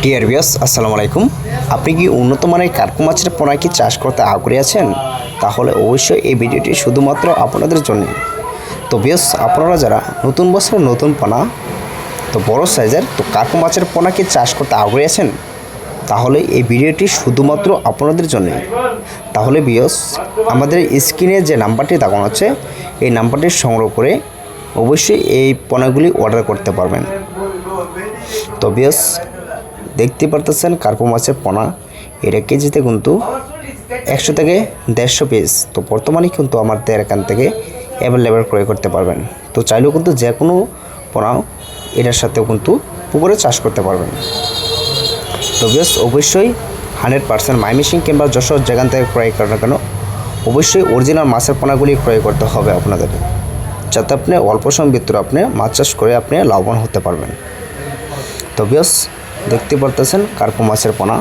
Dear viewers, আসসালামু আলাইকুম। আপনি কি উন্নত মানের কার্পু মাছের পোনা কি চাষ করতে আগ্রহী আছেন? তাহলে অবশ্যই এই ভিডিওটি শুধুমাত্র আপনাদের জন্য। তো ভিউয়ার্স, আপনারা যারা নতুন বছরের নতুন পোনা তো বড় সাইজের তো কার্পু মাছের পোনা কি চাষ করতে আগ্রহী আছেন, তাহলে এই ভিডিওটি শুধুমাত্র আপনাদের জন্য। তাহলে ভিউয়ার্স, আমাদের স্ক্রিনে যে নাম্বারটি দেখানো হচ্ছে এই নাম্বারটি সংগ্রহ করে অবশ্যই এই পোনাগুলি অর্ডার করতে পারবেন। তো ভিউয়ার্স, দেখতে পারতেছেন কার্পু মাছের পোনা, এটা কেজিতে কিন্তু 100 থেকে 150 পিস। তো বর্তমানে কিন্তু আমাদের এখান থেকে অ্যাভেলেবেল ক্রয় করতে পারবেন। তো চাইলেও কিন্তু যে কোনো পোনা এটার সাথেও কিন্তু পুকুরে চাষ করতে পারবেন। তো বেশ অবশ্যই 100% ময়মনসিংহ কিংবা যশোর যেখান থেকে ক্রয় করেন না কেন, অবশ্যই অরিজিনাল মাছের পোনাগুলি ক্রয় করতে হবে আপনাদের, যাতে আপনি অল্প সময়ের ভিতরে আপনি মাছ চাষ করে আপনি লাভবান হতে পারবেন। তো বেশ দেখতে পারতেছেন কার্পু মাছের পোনা,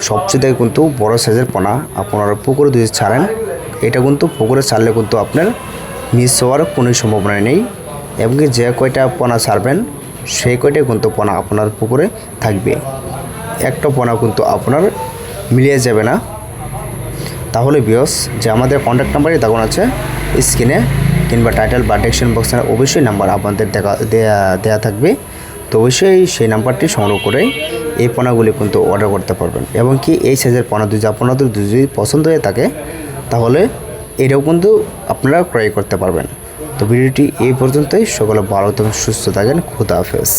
সবচেয়ে কিন্তু বড় সাইজের পোনা। আপনারা পুকুরে যদি ছাড়েন, এটা কিন্তু পুকুরে ছাড়লে কিন্তু আপনার মিস হওয়ার কোনো সম্ভাবনা নেই, এবং যে কয়টা পোনা ছাড়বেন সেই কয়টাই কিন্তু পোনা আপনার পুকুরে থাকবে। একটা পোনা কিন্তু আপনার মিলিয়ে যাবে না। তাহলে ভিউয়ার্স, যে আমাদের কন্ট্যাক্ট নাম্বারই দেখানো আছে স্ক্রিনে কিংবা টাইটেল বা ডেসক্রিপশন বক্সে অবশ্যই নাম্বার আপনাদের দেয়া থাকবে। তো অবশ্যই সেই নাম্বারটি সংগ্রহ করে এই পোনাগুলি কিন্তু অর্ডার করতে পারবেন। এবং কি এই সাইজের পোনা যদি আপনাদের যদি পছন্দ হয়ে থাকে, তাহলে এটাও কিন্তু আপনারা ক্রয় করতে পারবেন। তো ভিডিওটি এই পর্যন্তই। সকলে ভালো থাকুন, সুস্থ থাকেন। খুদা হাফেজ।